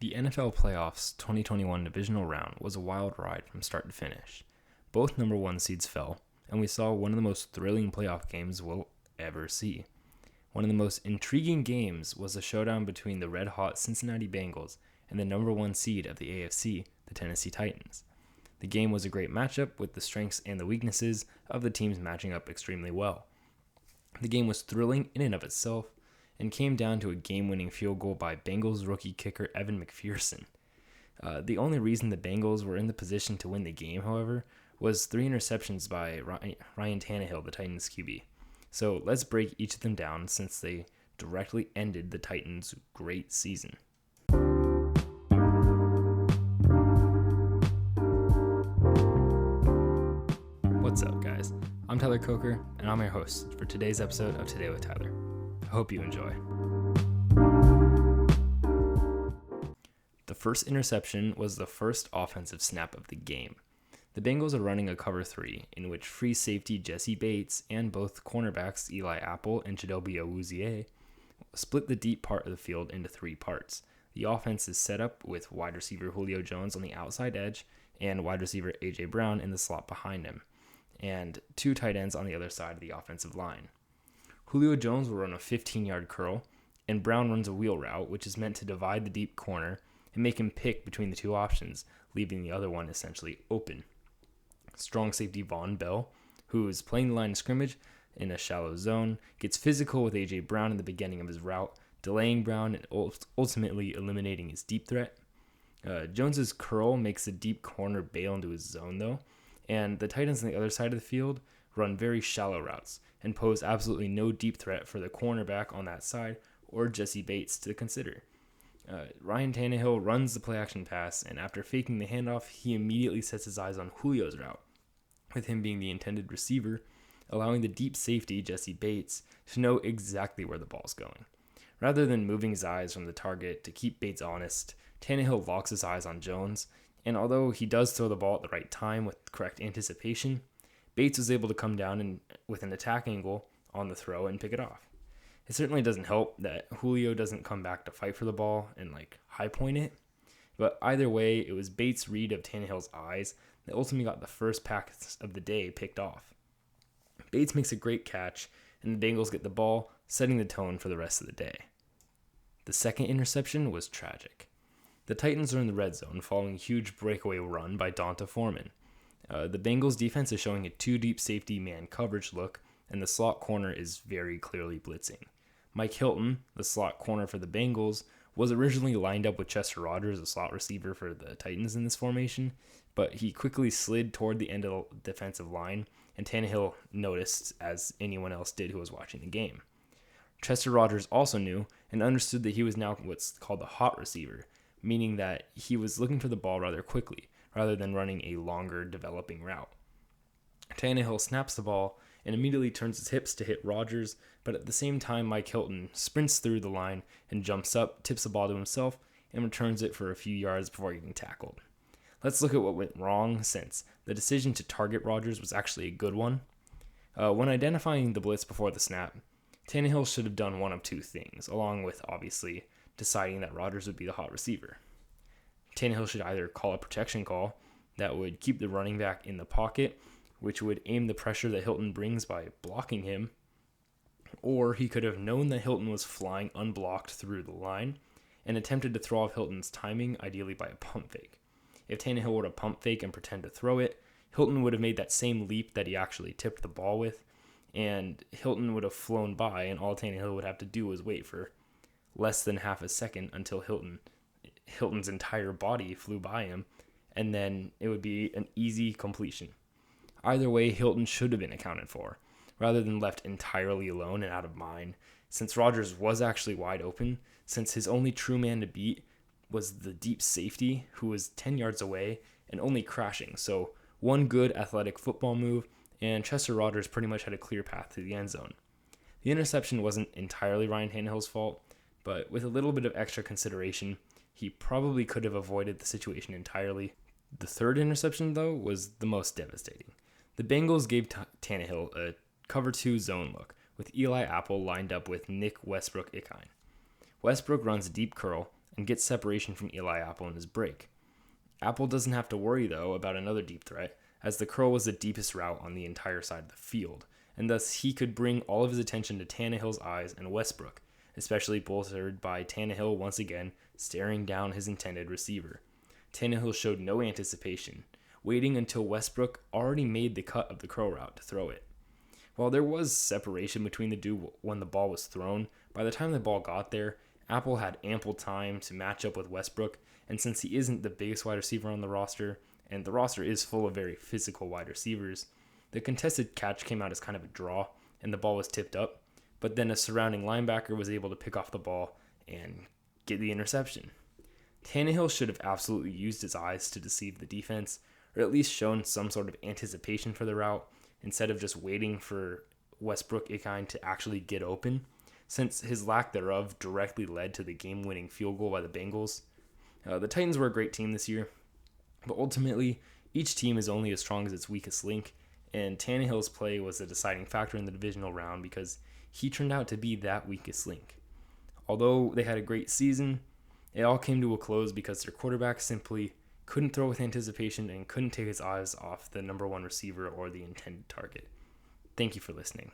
The NFL Playoffs 2021 divisional round was a wild ride from start to finish. Both number one seeds fell, and we saw one of the most thrilling playoff games we'll ever see. One of the most intriguing games was a showdown between the red-hot Cincinnati Bengals and the number one seed of the AFC, the Tennessee Titans. The game was a great matchup with the strengths and the weaknesses of the teams matching up extremely well. The game was thrilling in and of itself, and came down to a game-winning field goal by Bengals rookie kicker Evan McPherson. The only reason the Bengals were in the position to win the game, however, was 3 interceptions by Ryan Tannehill, the Titans QB. So let's break each of them down since they directly ended the Titans' great season. What's up, guys? I'm Tyler Coker, and I'm your host for today's episode of Today with Tyler. I hope you enjoy. The first interception was the first offensive snap of the game. The Bengals are running a cover 3, in which free safety Jesse Bates and both cornerbacks Eli Apple and Chidobe Awuzie split the deep part of the field into 3 parts. The offense is set up with wide receiver Julio Jones on the outside edge and wide receiver A.J. Brown in the slot behind him, and 2 tight ends on the other side of the offensive line. Julio Jones will run a 15-yard curl, and Brown runs a wheel route, which is meant to divide the deep corner and make him pick between the 2 options, leaving the other one essentially open. Strong safety Von Bell, who is playing the line of scrimmage in a shallow zone, gets physical with A.J. Brown in the beginning of his route, delaying Brown and ultimately eliminating his deep threat. Jones's curl makes the deep corner bail into his zone, though, and the tight ends on the other side of the field run very shallow routes and pose absolutely no deep threat for the cornerback on that side or Jesse Bates to consider. Ryan Tannehill runs the play-action pass, and after faking the handoff, he immediately sets his eyes on Julio's route, with him being the intended receiver, allowing the deep safety, Jesse Bates, to know exactly where the ball's going. Rather than moving his eyes from the target to keep Bates honest, Tannehill locks his eyes on Jones, and although he does throw the ball at the right time with correct anticipation, Bates was able to come down with an attack angle on the throw and pick it off. It certainly doesn't help that Julio doesn't come back to fight for the ball and high point it, but either way, it was Bates' read of Tannehill's eyes that ultimately got the first pass of the day picked off. Bates makes a great catch, and the Bengals get the ball, setting the tone for the rest of the day. The second interception was tragic. The Titans are in the red zone following a huge breakaway run by Donta Foreman. The Bengals defense is showing a 2-deep safety man coverage look, and the slot corner is very clearly blitzing. Mike Hilton, the slot corner for the Bengals, was originally lined up with Chester Rogers, the slot receiver for the Titans in this formation, but he quickly slid toward the end of the defensive line, and Tannehill noticed, as anyone else did who was watching the game. Chester Rogers also knew and understood that he was now what's called a hot receiver, meaning that he was looking for the ball rather quickly, rather than running a longer developing route. Tannehill snaps the ball and immediately turns his hips to hit Rodgers, but at the same time Mike Hilton sprints through the line and jumps up, tips the ball to himself, and returns it for a few yards before getting tackled. Let's look at what went wrong, since the decision to target Rodgers was actually a good one. When identifying the blitz before the snap, Tannehill should have done one of 2 things, along with obviously deciding that Rodgers would be the hot receiver. Tannehill should either call a protection call that would keep the running back in the pocket, which would aim the pressure that Hilton brings by blocking him, or he could have known that Hilton was flying unblocked through the line and attempted to throw off Hilton's timing, ideally by a pump fake. If Tannehill were to pump fake and pretend to throw it, Hilton would have made that same leap that he actually tipped the ball with, and Hilton would have flown by, and all Tannehill would have to do was wait for less than half a second until Hilton's entire body flew by him, and then it would be an easy completion. Either way, Hilton should have been accounted for, rather than left entirely alone and out of mind, since Rodgers was actually wide open, since his only true man to beat was the deep safety, who was 10 yards away and only crashing. So one good athletic football move, and Chester Rogers pretty much had a clear path to the end zone. The interception wasn't entirely Ryan Tannehill's fault, but with a little bit of extra consideration, he probably could have avoided the situation entirely. The third interception, though, was the most devastating. The Bengals gave Tannehill a cover 2 zone look, with Eli Apple lined up with Nick Westbrook-Ikhine. Westbrook runs a deep curl, and get separation from Eli Apple in his break. Apple doesn't have to worry, though, about another deep threat, as the curl was the deepest route on the entire side of the field, and thus he could bring all of his attention to Tannehill's eyes and Westbrook, especially bolstered by Tannehill once again staring down his intended receiver. Tannehill showed no anticipation, waiting until Westbrook already made the cut of the curl route to throw it. While there was separation between the two when the ball was thrown, by the time the ball got there, Apple had ample time to match up with Westbrook, and since he isn't the biggest wide receiver on the roster, and the roster is full of very physical wide receivers, the contested catch came out as kind of a draw, and the ball was tipped up, but then a surrounding linebacker was able to pick off the ball and get the interception. Tannehill should have absolutely used his eyes to deceive the defense, or at least shown some sort of anticipation for the route, instead of just waiting for Westbrook-Ikhine to actually get open, since his lack thereof directly led to the game-winning field goal by the Bengals. The Titans were a great team this year, but ultimately, each team is only as strong as its weakest link, and Tannehill's play was a deciding factor in the divisional round because he turned out to be that weakest link. Although they had a great season, it all came to a close because their quarterback simply couldn't throw with anticipation and couldn't take his eyes off the number one receiver or the intended target. Thank you for listening.